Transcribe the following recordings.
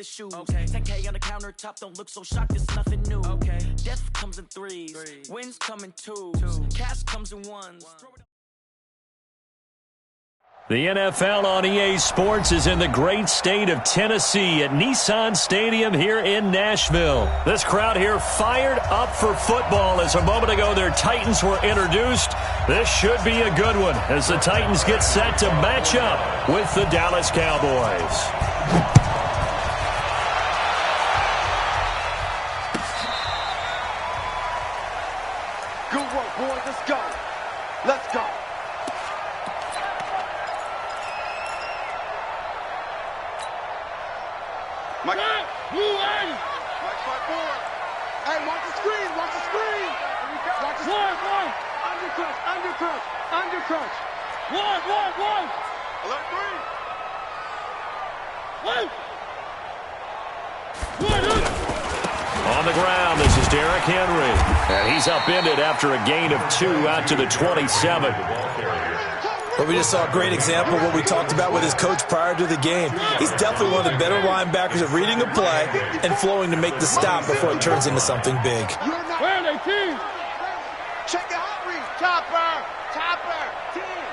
The shoes. Okay. 10K on the countertop, don't look so shocked, it's nothing new. Okay. Death comes in threes. Wins come in twos. Cash comes in ones. The NFL on EA Sports is in the great state of Tennessee at Nissan Stadium here in Nashville. This crowd here fired up for football as a moment ago their Titans were introduced. This should be a good one as the Titans get set to match up with the Dallas Cowboys. Good work, boys. Let's go. Let's go. Mike. Blue line. Mike 5-4. Hey, watch the screen. Watch the screen. Watch the screen. One. Undercrunch. Undercrunch. Undercrunch. One. Alert 3. One. On the ground, this is Derrick Henry. And he's upended after a gain of 2 out to the 27. Well, we just saw a great example of what we talked about with his coach prior to the game. He's definitely one of the better linebackers at reading a play and flowing to make the stop before it turns into something big. Where are they, team? Check the hot read. Chopper. Team.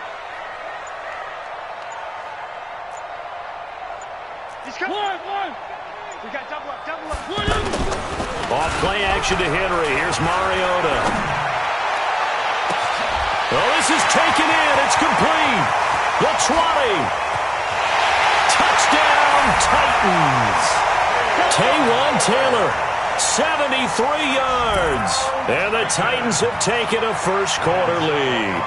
He's coming. One. We got double up. Off play action to Henry. Here's Mariota. Oh, this is taken in. It's complete. The 20. Touchdown, Titans. Taywan Taylor, 73 yards. And the Titans have taken a first quarter lead.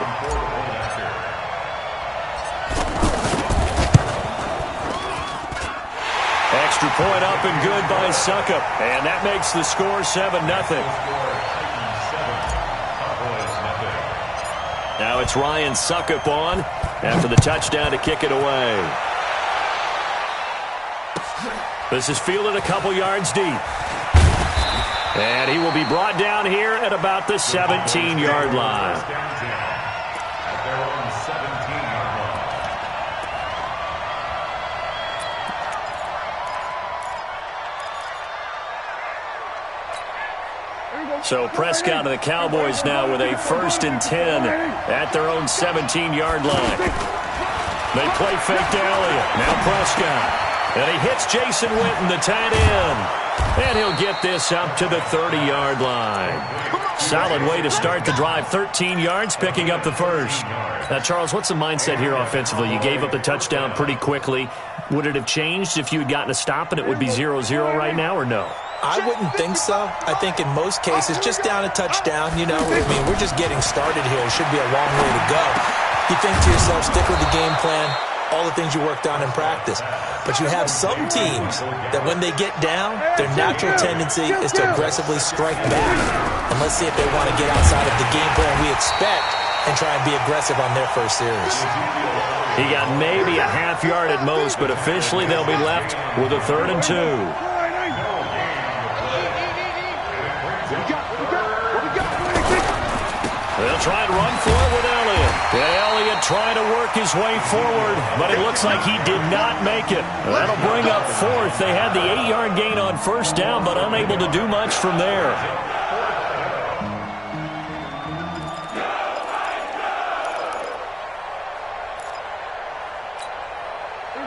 Extra point up and good by Suckup. And that makes the score 7-0. Now it's Ryan Suckup on after the touchdown to kick it away. This is fielded a couple yards deep. And he will be brought down here at about the 17-yard line. So Prescott and the Cowboys now with a 1st and 10 at their own 17-yard line. They play fake to Elliott. Now Prescott. And he hits Jason Witten, the tight end. And he'll get this up to the 30-yard line. Solid way to start the drive. 13 yards, picking up the first. Now, Charles, what's the mindset here offensively? You gave up the touchdown pretty quickly. Would it have changed if you had gotten a stop and it would be 0-0 right now, or no? I wouldn't think so. I think in most cases, just down a touchdown, you know, I mean, we're just getting started here. It should be a long way to go. You think to yourself, stick with the game plan, all the things you worked on in practice. But you have some teams that when they get down, their natural tendency is to aggressively strike back. And let's see if they want to get outside of the game plan we expect and try and be aggressive on their first series. He got maybe a half yard at most, but officially they'll be left with a 3rd and 2. They'll try and run for it with Elliott. Yeah, Elliott trying to work his way forward, but it looks like he did not make it. That'll bring up 4th. They had the 8-yard gain on 1st down, but unable to do much from there.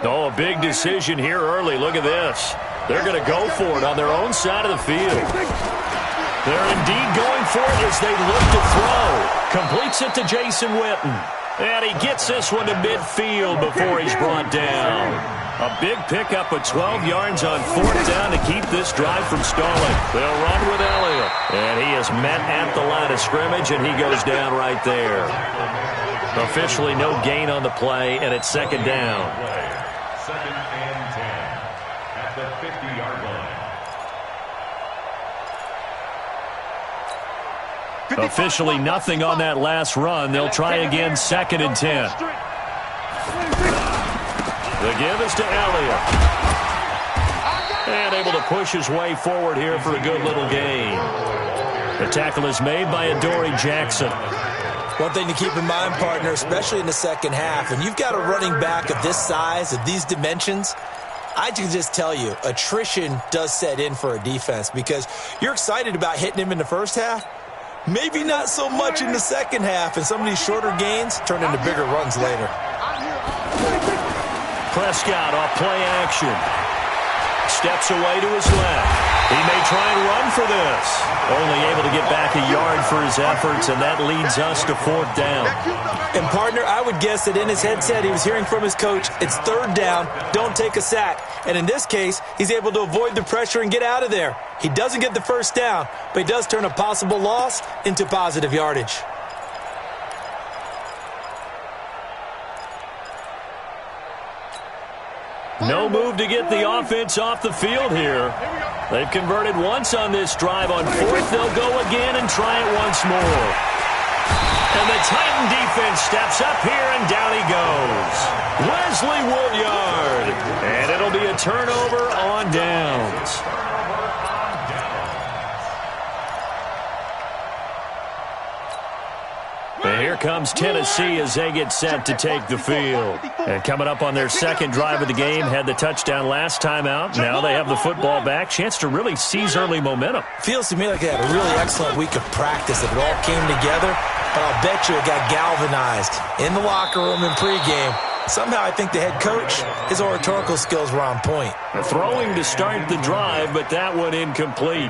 Oh, a big decision here early. Look at this. They're going to go for it on their own side of the field. They're indeed going for it as they look to throw. Completes it to Jason Witten. And he gets this one to midfield before he's brought down. A big pickup of 12 yards on 4th down to keep this drive from stalling. They'll run with Elliott. And he is met at the line of scrimmage, and he goes down right there. Officially no gain on the play, and it's 2nd down. 2nd and 10 at the 50-yard line. Officially nothing on that last run. They'll try again, 2nd and 10. The give is to Elliott. And able to push his way forward here for a good little gain. The tackle is made by Adoree Jackson. One thing to keep in mind, partner, especially in the second half, when you've got a running back of this size, of these dimensions, I can just tell you, attrition does set in for a defense because you're excited about hitting him in the first half. Maybe not so much in the second half, and some of these shorter gains turn into bigger runs later. Prescott off play action. Steps away to his left. He may try and run for this. Only able to get back a yard for his efforts, and that leads us to 4th down. And, partner, I would guess that in his headset he was hearing from his coach, it's 3rd down, don't take a sack. And in this case, he's able to avoid the pressure and get out of there. He doesn't get the first down, but he does turn a possible loss into positive yardage. No move to get the offense off the field here. They've converted once on this drive. On 4th, they'll go again and try it once more. And the Titan defense steps up here, and down he goes. Wesley Woodyard. And it'll be a turnover on downs. And here comes Tennessee as they get set to take the field. And coming up on their second drive of the game, had the touchdown last time out. Now they have the football back. Chance to really seize early momentum. Feels to me like they had a really excellent week of practice. It all came together, but I'll bet you it got galvanized in the locker room in pregame. Somehow I think the head coach, his oratorical skills were on point. Throwing to start the drive, but that one incomplete.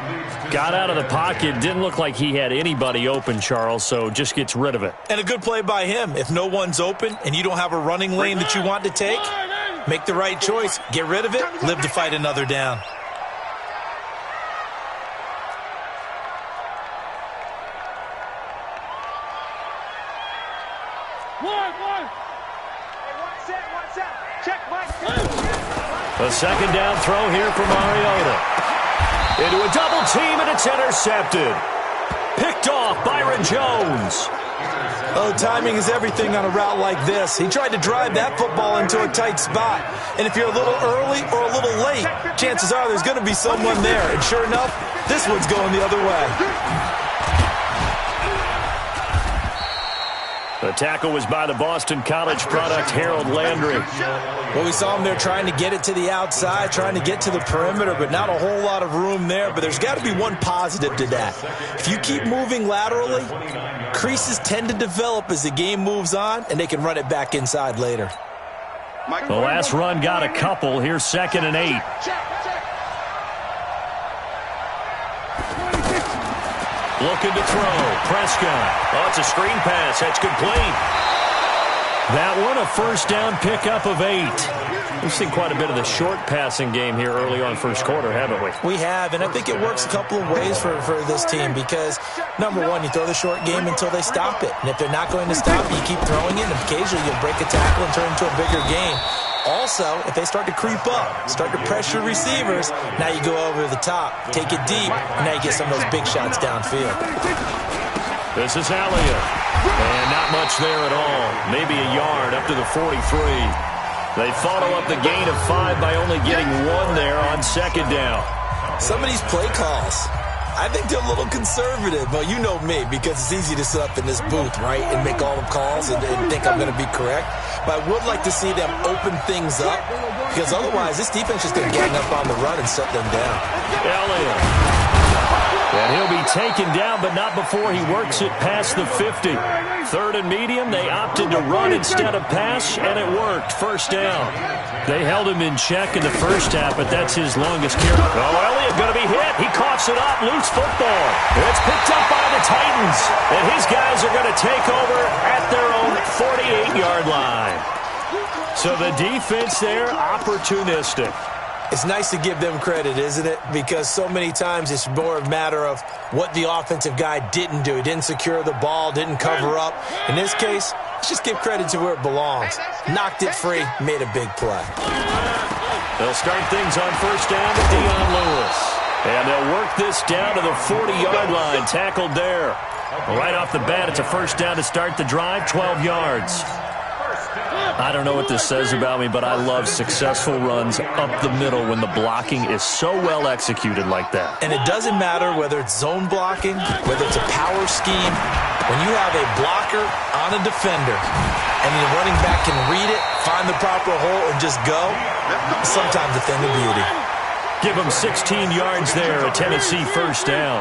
Got out of the pocket. Didn't look like he had anybody open, Charles, so just gets rid of it. And a good play by him. If no one's open and you don't have a running lane that you want to take, make the right choice. Get rid of it. Live to fight another down. A second down throw here for Mariota. Into a double team, and it's intercepted. Picked off Byron Jones. Oh, timing is everything on a route like this. He tried to drive that football into a tight spot. And if you're a little early or a little late, chances are there's going to be someone there. And sure enough, this one's going the other way. The tackle was by the Boston College product, Harold Landry. Well, we saw him there trying to get it to the outside, trying to get to the perimeter, but not a whole lot of room there. But there's got to be one positive to that. If you keep moving laterally, creases tend to develop as the game moves on, and they can run it back inside later. The last run got a couple. Here's 2nd and 8. Looking to throw. Prescott. Oh, it's a screen pass. That's complete. That one, a first down pickup of 8. We've seen quite a bit of the short passing game here early on first quarter, haven't we? We have, and I think it works a couple of ways for this team because, number one, you throw the short game until they stop it. And if they're not going to stop it, you keep throwing it, and occasionally you'll break a tackle and turn it into a bigger game. Also, if they start to creep up, start to pressure receivers, now you go over the top, take it deep, and now you get some of those big shots downfield. This is Elliott. And not much there at all. Maybe a yard up to the 43. They follow up the gain of 5 by only getting 1 there on 2nd down. Some of these play calls, I think they're a little conservative. Well, you know me, because it's easy to sit up in this booth, right, and make all the calls and think I'm going to be correct. But I would like to see them open things up, because otherwise this defense is going to gang up on the run and shut them down. Elliott. And he'll be taken down, but not before he works it past the 50. 3rd and medium, they opted to run instead of pass, and it worked. First down. They held him in check in the first half, but that's his longest carry. Oh, Elliott going to be hit. He coughs it up. Loose football. It's picked up by the Titans, and his guys are going to take over at their own 48-yard line. So the defense there, opportunistic. It's nice to give them credit, isn't it? Because so many times it's more a matter of what the offensive guy didn't do. He didn't secure the ball, didn't cover up. In this case, let's just give credit to where it belongs. Knocked it free, made a big play. They'll start things on first down with Dion Lewis. And they'll work this down to the 40-yard line, tackled there. Right off the bat, it's a first down to start the drive, 12 yards. I don't know what this says about me, but I love successful runs up the middle when the blocking is so well executed like that. And it doesn't matter whether it's zone blocking, whether it's a power scheme. When you have a blocker on a defender and the running back can read it, find the proper hole, and just go, sometimes a thing of beauty. Give them 16 yards there, a Tennessee first down.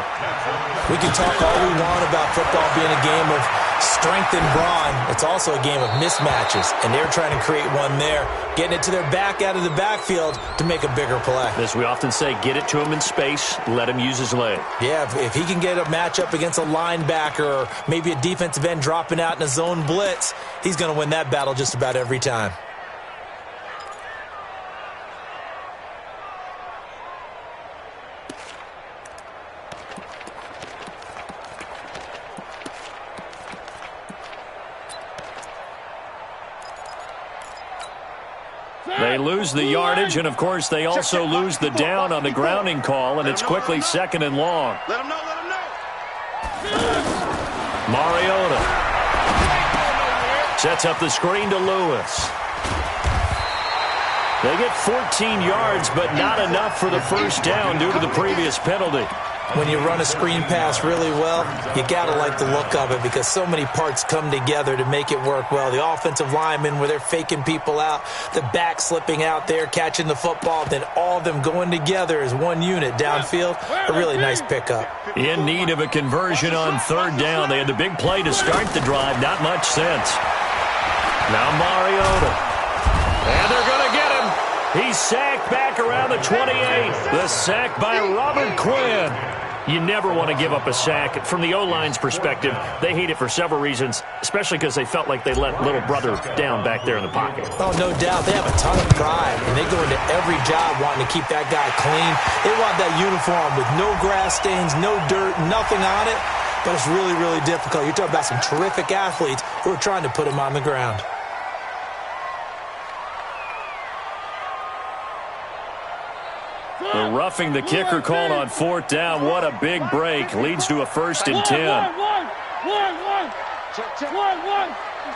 We can talk all we want about football being a game of strength and brawn. It's also a game of mismatches, and they're trying to create one there, getting it to their back out of the backfield to make a bigger play. As we often say, get it to him in space, let him use his leg. Yeah, if he can get a matchup against a linebacker or maybe a defensive end dropping out in a zone blitz, he's going to win that battle just about every time. They lose the yardage, and, of course, they also lose the down on the grounding call, and it's quickly 2nd and long. Let him know, let him know. Mariota sets up the screen to Lewis. They get 14 yards, but not enough for the first down due to the previous penalty. When you run a screen pass really well, you got to like the look of it because so many parts come together to make it work well. The offensive linemen, where they're faking people out, the back slipping out there, catching the football, then all of them going together as one unit downfield. A really nice pickup. In need of a conversion on 3rd down. They had the big play to start the drive. Not much sense. Now Mariota. And they're going to get him. He's sacked back around the 28. The sack by Robert Quinn. You never want to give up a sack. From the O-line's perspective, they hate it for several reasons, especially because they felt like they let little brother down back there in the pocket. Oh, no doubt. They have a ton of pride, and they go into every job wanting to keep that guy clean. They want that uniform with no grass stains, no dirt, nothing on it, but it's really, really difficult. You're talking about some terrific athletes who are trying to put him on the ground. The roughing the kicker call on 4th down. What a big break. Leads to a 1st and 10. One.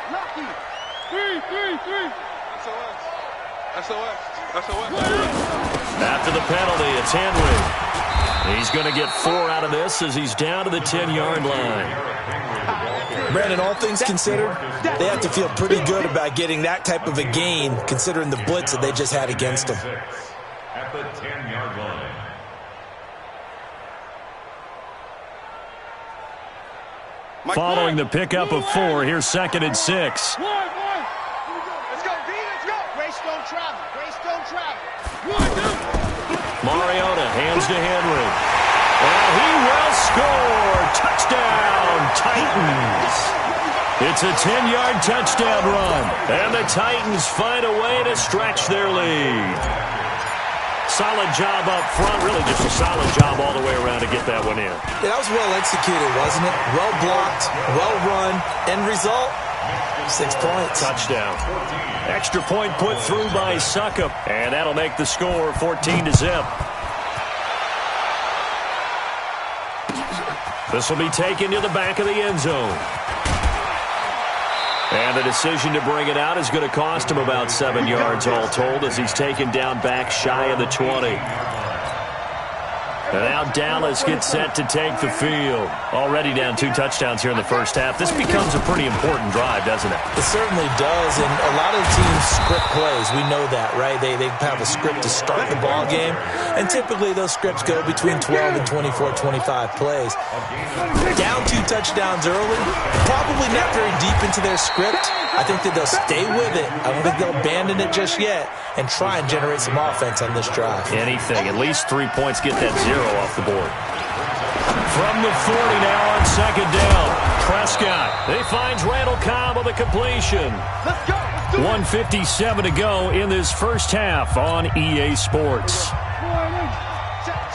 Lucky. Three. SOS. After the penalty, it's Henry. He's going to get 4 out of this as he's down to the 10-yard line. Brandon, all things considered, they have to feel pretty good about getting that type of a gain considering the blitz that they just had against them. At the 10-yard line. Following the pickup of 4, here's 2nd and 6. Let's go, B, let's go. Grace don't travel. Mariota hands to Henry. And he will score. Touchdown, Titans. It's a 10-yard touchdown run. And the Titans find a way to stretch their lead. Solid job up front, really just a solid job all the way around to get that one in. Yeah, that was well executed, wasn't it? Well blocked, well run. End result, 6 points. Touchdown. Extra point put through by Suckup, and that'll make the score 14-0. This will be taken to the back of the end zone. And the decision to bring it out is going to cost him about 7 yards all told as he's taken down back shy of the 20. And now Dallas gets set to take the field. Already down 2 touchdowns here in the first half. This becomes a pretty important drive, doesn't it? It certainly does, and a lot of teams script plays. We know that, right? They have a script to start the ball game, and typically those scripts go between 12 and 24, 25 plays. Down 2 touchdowns early, probably not very deep into their script. I think that they'll stay with it. I don't think they'll abandon it just yet and try and generate some offense on this drive. Anything. At least 3 points. Get that 0 off the board. From the 40 now on 2nd down. Prescott. He finds Randall Cobb with a completion. Let's go. 1:57 to go in this first half on EA Sports.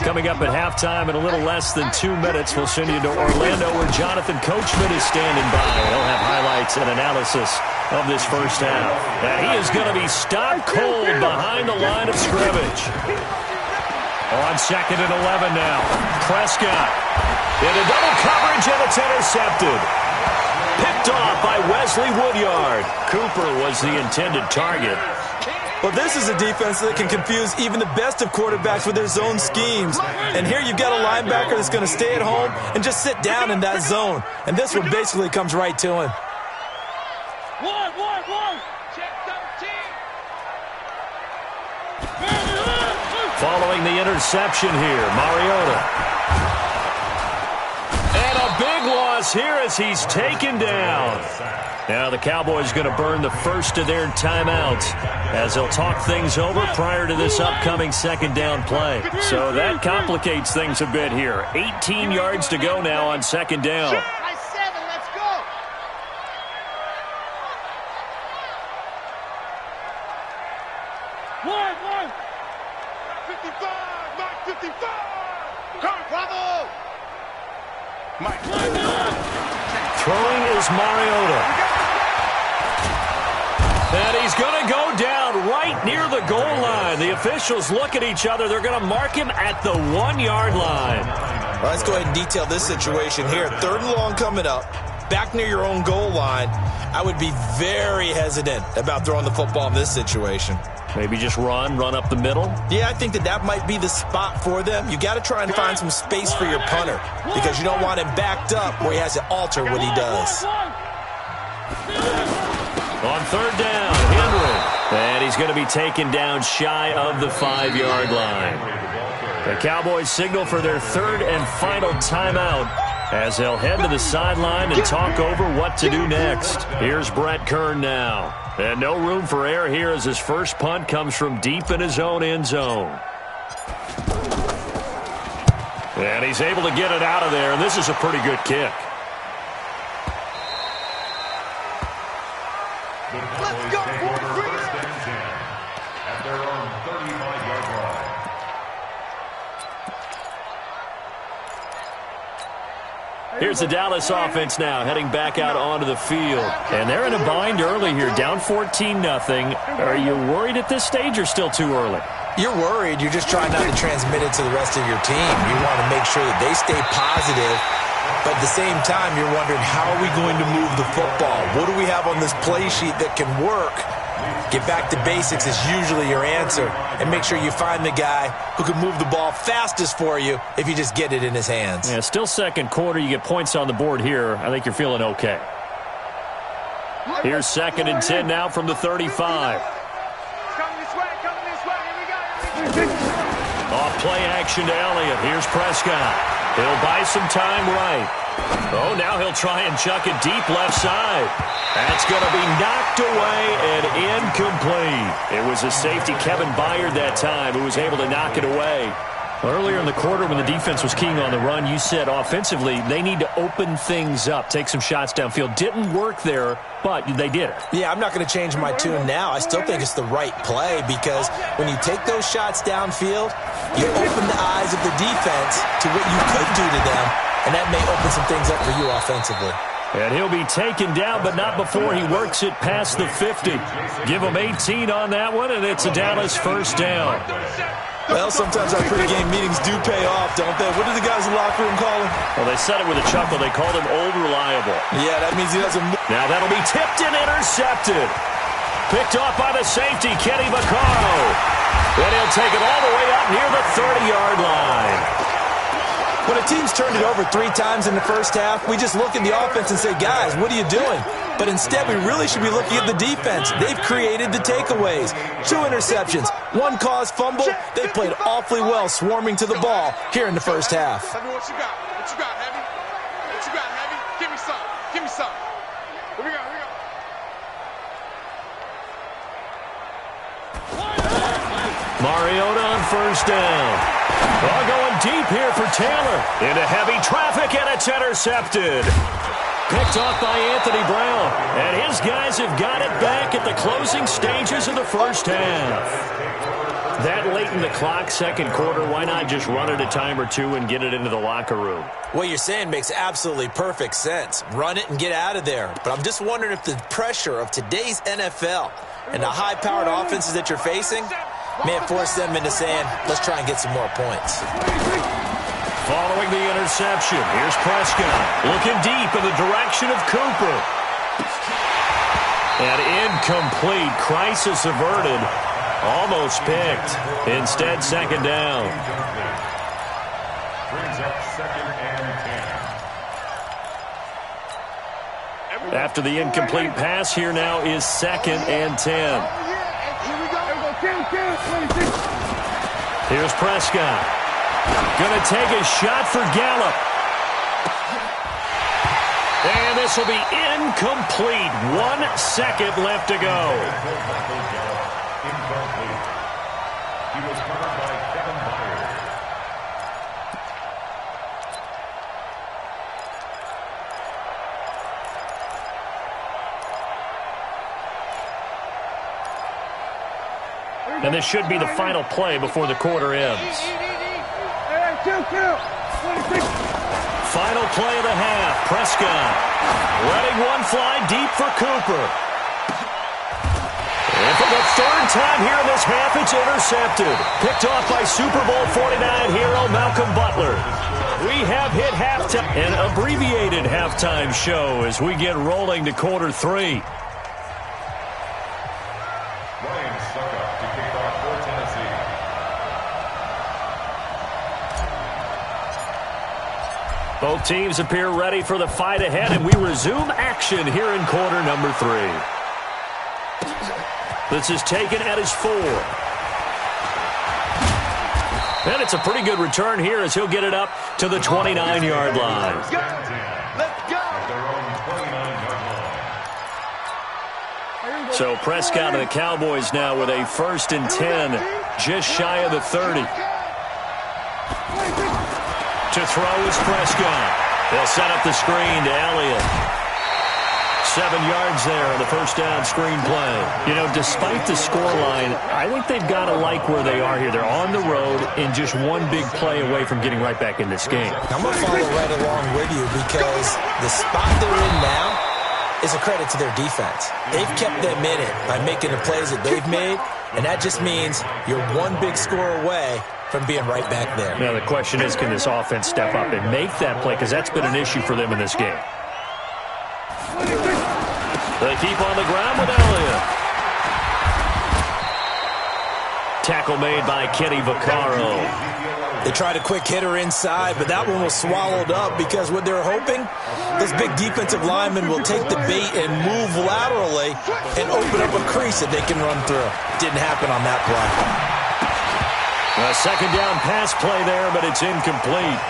Coming up at halftime in a little less than 2 minutes, we'll send you to Orlando where Jonathan Coachman is standing by. He'll have highlights and analysis of this first half. And he is going to be stopped cold behind the line of scrimmage. On 2nd and 11 now. Prescott into double coverage, and it's intercepted. Picked picked off by Wesley Woodyard. Cooper was the intended target. Well, this is a defense that can confuse even the best of quarterbacks with their zone schemes. And here you've got a linebacker that's going to stay at home and just sit down in that zone. And this one basically comes right to him. One. Check 13. Following the interception here, Mariota. And a big loss here as he's taken down. Now the Cowboys going to burn the first of their timeouts as they'll talk things over prior to this upcoming second down play. So that complicates things a bit here. 18 yards to go now on second down. By 7, let's go. One. 55, Mike 55. Come, Bravo. Mike. Throwing is Mariota. And he's going to go down right near the goal line. The officials look at each other. They're going to mark him at the 1-yard line. Well, let's go ahead and detail this situation here. 3rd and long coming up, back near your own goal line. I would be very hesitant about throwing the football in this situation. Maybe just run up the middle. Yeah, I think that might be the spot for them. You got to try and find some space for your punter because you don't want him backed up where he has to alter what he does. On 3rd down, Henry. And he's going to be taken down shy of the 5-yard line. The Cowboys signal for their 3rd and final timeout as they'll head to the sideline and talk over what to do next. Here's Brett Kern now. And no room for error here as his first punt comes from deep in his own end zone. And he's able to get it out of there, and this is a pretty good kick. Let's go, boys. First and 10 at their own 35-yard line. Here's the Dallas offense now heading back out onto the field. And they're in a bind early here, down 14-0. Are you worried at this stage or still too early? You're worried. You're just trying not to transmit it to the rest of your team. You want to make sure that they stay positive. But at the same time, you're wondering, how are we going to move the football? What do we have on this play sheet that can work? Get back to basics is usually your answer. And make sure you find the guy who can move the ball fastest for you if you just get it in his hands. Yeah, still second quarter. You get points on the board here. I think you're feeling okay. Here's 2nd and 10 now from the 35. Coming this way. Here we go. Off play action to Elliott. Here's Prescott. He'll buy some time right. Oh, now he'll try and chuck it deep left side. That's going to be knocked away and incomplete. It was a safety, Kevin Byard, that time, who was able to knock it away. Earlier in the quarter when the defense was keying on the run, you said offensively they need to open things up, take some shots downfield. Didn't work there, but they did it. Yeah, I'm not going to change my tune now. I still think it's the right play because when you take those shots downfield, you open the eyes of the defense to what you could do to them, and that may open some things up for you offensively. And he'll be taken down, but not before he works it past the 50. Give him 18 on that one, and it's a Dallas first down. Well, sometimes our pregame meetings do pay off, don't they? What do the guys in the locker room call him? Well, they said it with a chuckle. They called him Old Reliable. Yeah, that means he doesn't move. Now that'll be tipped and intercepted. Picked off by the safety, Kenny Vaccaro. And he'll take it all the way up near the 30-yard line. When a team's turned it over 3 times in the first half, we just look at the offense and say, guys, what are you doing? But instead, we really should be looking at the defense. They've created the takeaways. 2 interceptions, 1 caused fumble. They played awfully well swarming to the ball here in the first half. Tell me what you got. What you got, Heavy? What you got, Heavy? Give me some. Give me some. Here we go. Mariota on first down. Ball going deep here for Taylor. Into heavy traffic, and it's intercepted. Picked off by Anthony Brown. And his guys have got it back at the closing stages of the first half. That late in the clock, second quarter, why not just run it a time or two and get it into the locker room? What you're saying makes absolutely perfect sense. Run it and get out of there. But I'm just wondering if the pressure of today's NFL and the high-powered offenses that you're facing may have forced them into saying, let's try and get some more points. Following the interception, here's Prescott looking deep in the direction of Cooper. And incomplete. Crisis averted. Almost picked. Instead, second down. Brings up 2nd and 10. After the incomplete pass, here now is 2nd and 10. Here's Prescott. Going to take a shot for Gallup. And this will be incomplete. 1 second left to go. Incomplete. He was covered by Kevin Byard. And this should be the final play before the quarter ends. Final play of the half. Prescott letting one fly deep for Cooper. And for the 3rd time here in this half, it's intercepted. Picked off by Super Bowl 49 hero Malcolm Butler. We have hit halftime, an abbreviated halftime show as we get rolling to quarter 3. Ryan Suckup to kick off for Tennessee. Both teams appear ready for the fight ahead, and we resume action here in quarter number 3. This is taken at his 4. And it's a pretty good return here as he'll get it up to the 29-yard line. Let's go. At their own 29-yard line. So Prescott and the Cowboys now with a 1st and 10, just shy of the 30. To throw is Prescott. They'll set up the screen to Elliott. 7 yards there on the first down screen play. You know, despite the scoreline, I think they've got to like where they are here. They're on the road and just one big play away from getting right back in this game. I'm going to follow right along with you because the spot they're in now is a credit to their defense. They've kept them in it by making the plays that they've made, and that just means you're one big score away from being right back there. Now, the question is, can this offense step up and make that play? Because that's been an issue for them in this game. They keep on the ground with Elliott. Tackle made by Kenny Vaccaro. They tried a quick hitter inside, but that one was swallowed up because what they're hoping, those big defensive linemen will take the bait and move laterally and open up a crease that they can run through. Didn't happen on that play. A second down pass play there, but it's incomplete.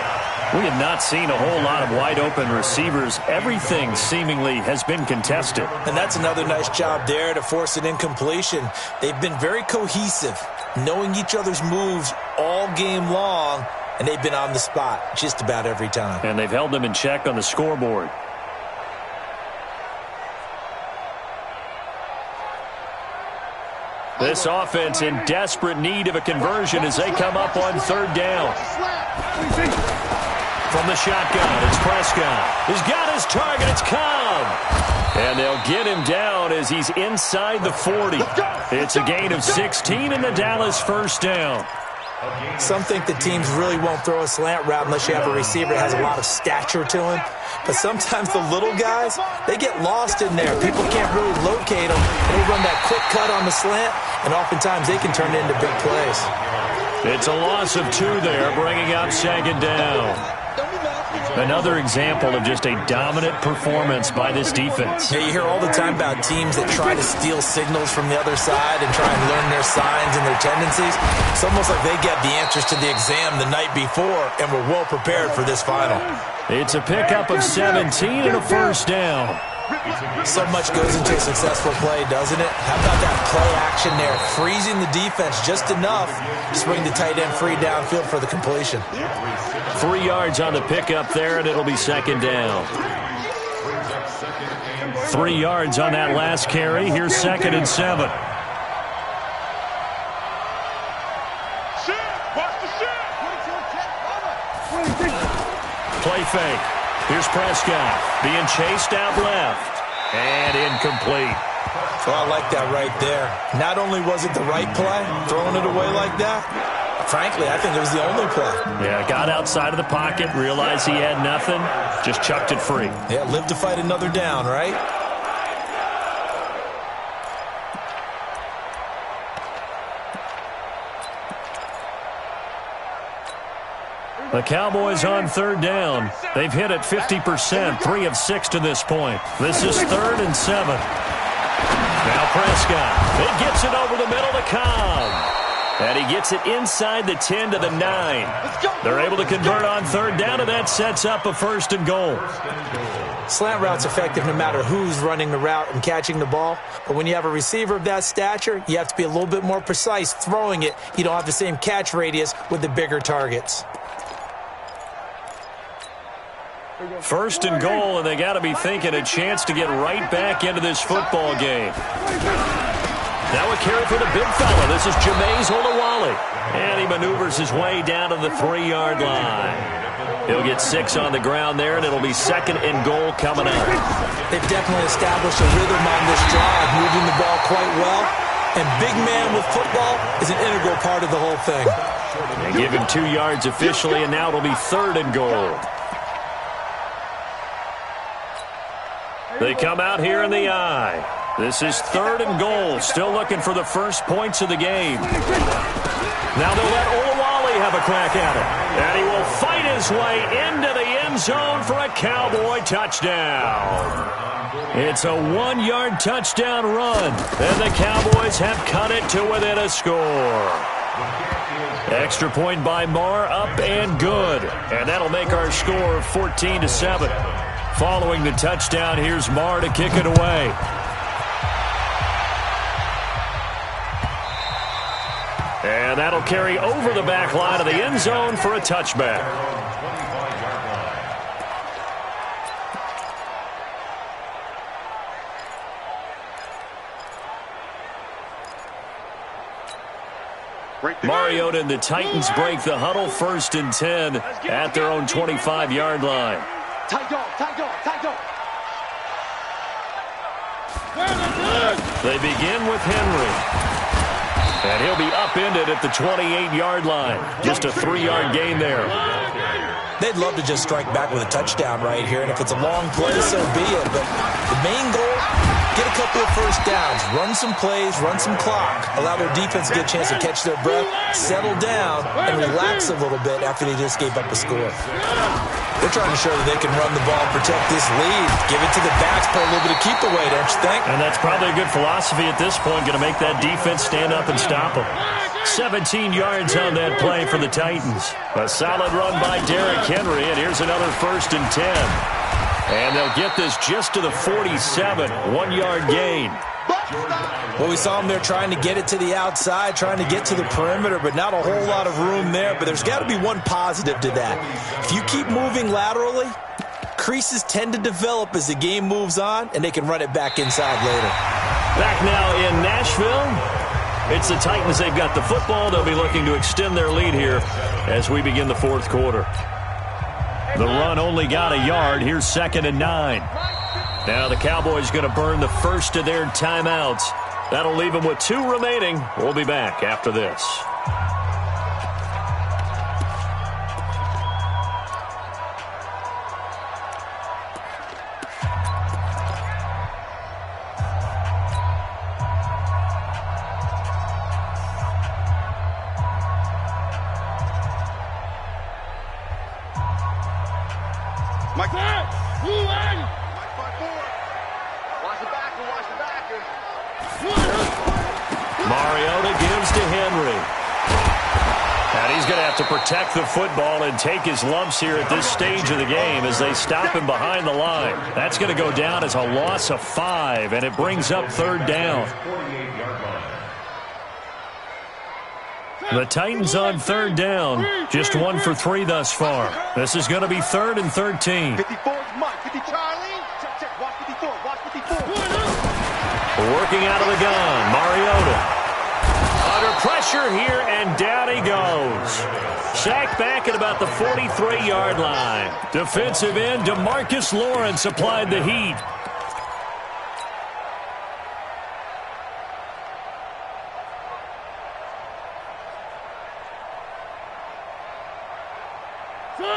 We have not seen a whole lot of wide-open receivers. Everything seemingly has been contested. And that's another nice job there to force an incompletion. They've been very cohesive, knowing each other's moves all game long, and they've been on the spot just about every time. And they've held them in check on the scoreboard. This offense in desperate need of a conversion as they come up on 3rd down. From the shotgun, it's Prescott. He's got his target. It's Cobb. And they'll get him down as he's inside the 40. It's a gain of 16 in the Dallas 1st down. Some think the teams really won't throw a slant route unless you have a receiver that has a lot of stature to him. But sometimes the little guys, they get lost in there. People can't really locate them. They run that quick cut on the slant, and oftentimes they can turn it into big plays. It's a loss of 2 there, bringing up 2nd down. Another example of just a dominant performance by this defense. Yeah, you hear all the time about teams that try to steal signals from the other side and try and learn their signs and their tendencies. It's almost like they get the answers to the exam the night before and were well prepared for this final. It's a pickup of 17 and a 1st down. So much goes into a successful play, doesn't it? How about that play action there, freezing the defense just enough to swing the tight end free downfield for the completion. 3 yards on the pickup there, and it'll be 2nd down. 3 yards on that last carry. Here's 2nd and 7. Play fake. Here's Prescott being chased out left. And incomplete. Well, I like that right there. Not only was it the right play, throwing it away like that, frankly, I think it was the only play. Yeah, got outside of the pocket, realized he had nothing, just chucked it free. Yeah, live to fight another down, right? The Cowboys on third down. They've hit it 50%, 3 of 6 to this point. This is 3rd and 7. Now Prescott. It gets it over the middle to Cobb. And he gets it inside the 10 to the 9. They're able to convert on third down, and that sets up a 1st and goal. Slant route's effective no matter who's running the route and catching the ball. But when you have a receiver of that stature, you have to be a little bit more precise throwing it. You don't have the same catch radius with the bigger targets. 1st and goal, and they got to be thinking a chance to get right back into this football game. Now a carry for the big fella. This is Jameis Olawale. And he maneuvers his way down to the 3-yard line. He'll get 6 on the ground there, and it'll be 2nd and goal coming up. They've definitely established a rhythm on this drive, moving the ball quite well. And big man with football is an integral part of the whole thing. They give him 2 yards officially, and now it'll be 3rd and goal. They come out here in the eye. This is 3rd and goal. Still looking for the first points of the game. Now they'll let Olawale have a crack at it. And he will fight his way into the end zone for a Cowboy touchdown. It's a 1-yard touchdown run. And the Cowboys have cut it to within a score. Extra point by Marr, up and good. And that'll make our score 14-7. Following the touchdown, here's Marr to kick it away. And that'll carry over the back line of the end zone for a touchback. Mariota and the Titans break the huddle, 1st and 10 at their own 25-yard line. Tight dog, tight dog, tight dog. They begin with Henry. And he'll be upended at the 28-yard line. Just a 3-yard gain there. They'd love to just strike back with a touchdown right here, and if it's a long play, so be it. But the main goal, get a couple of first downs, run some plays, run some clock, allow their defense to get a chance to catch their breath, settle down, and relax a little bit after they just gave up a score. They're trying to show that they can run the ball, protect this lead, give it to the backs, put a little bit of keep away, don't you think? And that's probably a good philosophy at this point, going to make that defense stand up and stop them. 17 yards on that play for the Titans. A solid run by Derrick Henry, and here's another 1st and 10. And they'll get this just to the 47, 1-yard gain. Well, we saw them there trying to get it to the outside, trying to get to the perimeter, but not a whole lot of room there. But there's got to be one positive to that. If you keep moving laterally, creases tend to develop as the game moves on, and they can run it back inside later. Back now in Nashville. It's the Titans. They've got the football. They'll be looking to extend their lead here as we begin the 4th quarter. The run only got a yard. Here's 2nd and 9. Now the Cowboys going to burn the first of their timeouts. That'll leave them with 2 remaining. We'll be back after this. Mike, blue line. Mike 5-4. Watch the backer, watch the backer. Mariota gives to Henry. And he's going to have to protect the football and take his lumps here at this stage of the game as they stop him behind the line. That's going to go down as a loss of 5, and it brings up 3rd down. The Titans on 3rd down, just 1 for 3 thus far. This is going to be 3rd and 13. 54 is Mike, 50 Charlie. Check, check, watch 54, watch 54. Working out of the gun, Mariota. Under pressure here, and down he goes. Sacked back at about the 43-yard line. Defensive end DeMarcus Lawrence applied the heat.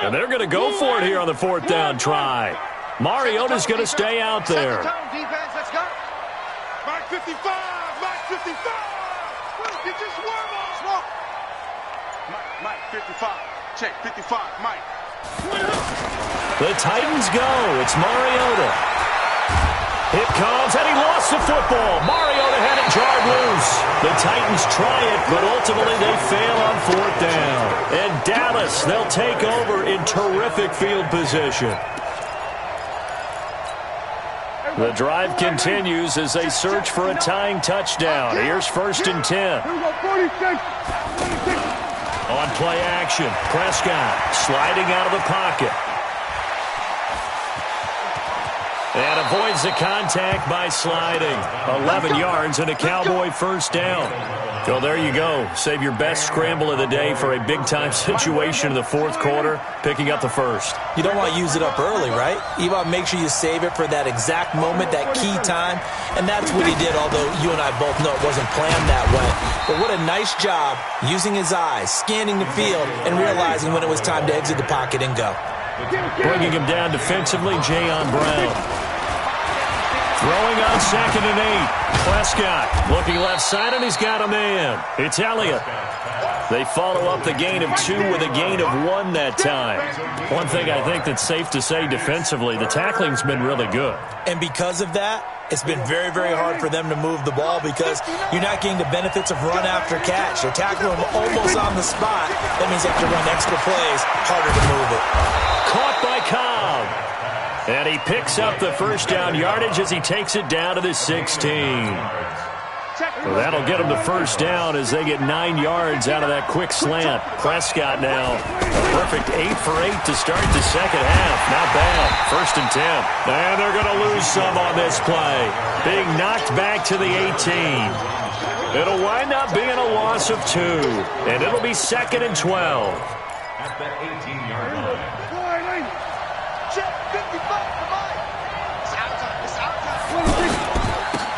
And they're going to go for it here on the 4th down try. Mariota's going to stay out there. Defense, let's go. Mark 55, Mark 55. Did you swarm on? Mike 55. Check 55, Mike. The Titans go. It's Mariota. It comes, and he lost the football. Mariota had it jarred loose. The Titans try it, but ultimately they fail on 4th down. And Dallas, they'll take over in terrific field position. The drive continues as they search for a tying touchdown. Here's 1st and 10. On play action, Prescott sliding out of the pocket. And avoids the contact by sliding. 11 yards and a Cowboy 1st down. Well, there you go. Save your best scramble of the day for a big-time situation in the 4th quarter, picking up the 1st. You don't want to use it up early, right? You want to make sure you save it for that exact moment, that key time. And that's what he did, although you and I both know it wasn't planned that way. But what a nice job using his eyes, scanning the field, and realizing when it was time to exit the pocket and go. Bringing him down defensively, Jayon Brown. Throwing on 2nd and 8. Prescott looking left side, and he's got a man. It's Elliott. They follow up the gain of 2 with a gain of 1 that time. One thing I think that's safe to say defensively, the tackling's been really good. And because of that, it's been very, very hard for them to move the ball because you're not getting the benefits of run after catch. They're tackling them almost on the spot. That means they have to run extra plays, harder to move it. Caught by Cobb. And he picks up the 1st down yardage as he takes it down to the 16. Well, that'll get him the 1st down as they get 9 yards out of that quick slant. Prescott now a perfect 8 for 8 to start the 2nd half. Not bad. 1st and 10. And they're going to lose some on this play. Being knocked back to the 18. It'll wind up being a loss of 2. And it'll be 2nd and 12. At the 18-yard line.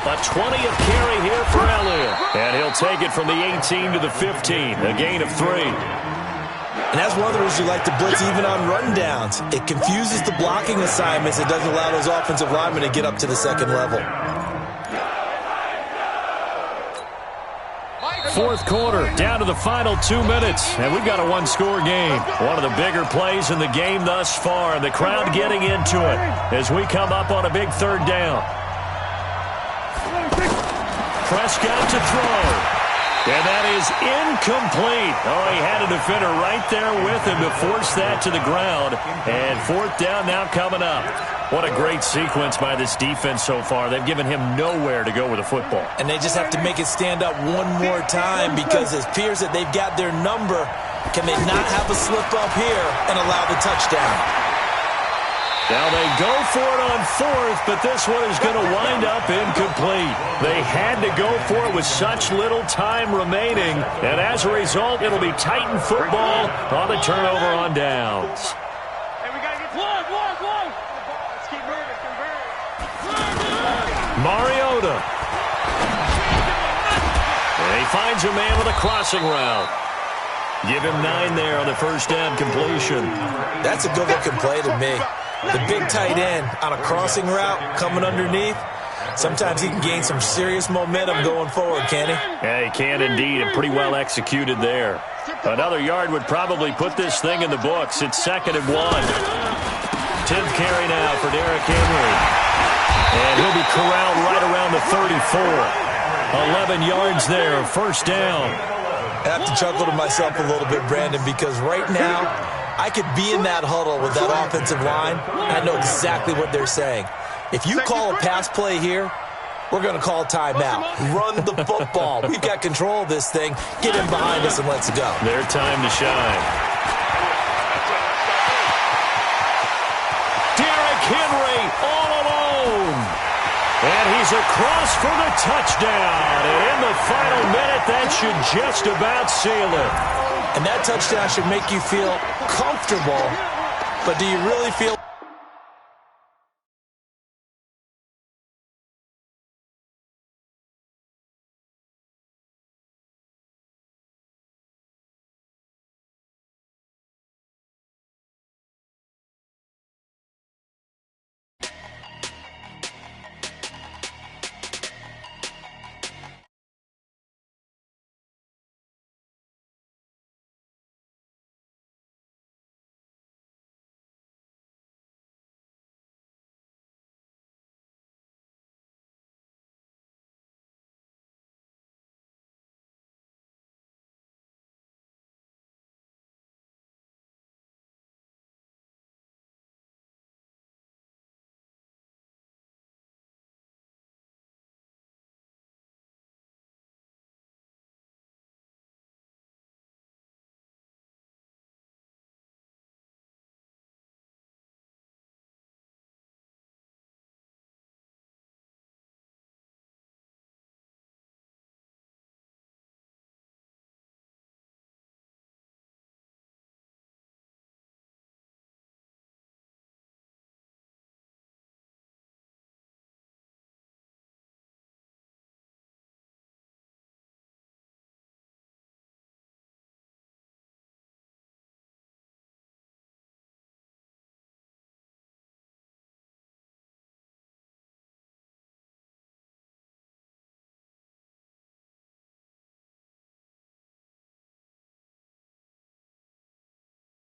A 20th carry here for Elliott. And he'll take it from the 18 to the 15. A gain of 3. And that's one of the reasons you like to blitz even on rundowns. It confuses the blocking assignments. It doesn't allow those offensive linemen to get up to the 2nd level. 4th quarter, down to the final 2 minutes, and we've got a 1-score game. One of the bigger plays in the game thus far, and the crowd getting into it as we come up on a big 3rd down. Prescott to throw. And that is incomplete. Oh, he had a defender right there with him to force that to the ground. And 4th down now coming up. What a great sequence by this defense so far. They've given him nowhere to go with the football. And they just have to make it stand up one more time because it appears that they've got their number. Can they not have a slip up here and allow the touchdown? Now they go for it on 4th, but this one is going to wind up incomplete. They had to go for it with such little time remaining, and as a result, it'll be Titan football on the turnover on downs. Hey, we got to get one. Let's keep moving. Mariota. And he finds a man with a crossing route. Give him 9 there on the 1st down completion. That's a good-looking play to me. The big tight end on a crossing route coming underneath. Sometimes he can gain some serious momentum going forward, can he? Yeah, he can indeed, and pretty well executed there. Another yard would probably put this thing in the books. It's 2nd and 1. 10th carry now for Derrick Henry. And he'll be corralled right around the 34. 11 yards there, 1st down. I have to chuckle to myself a little bit, Brandon, because right now I could be in that huddle with that offensive line, and I know exactly what they're saying. If you call a pass play here, we're going to call timeout. Run the football. We've got control of this thing. Get in behind us and let's go. Their time to shine. Derrick Henry all alone. And he's across for the touchdown. And in the final minute, that should just about seal it. And that touchdown should make you feel comfortable, but do you really feel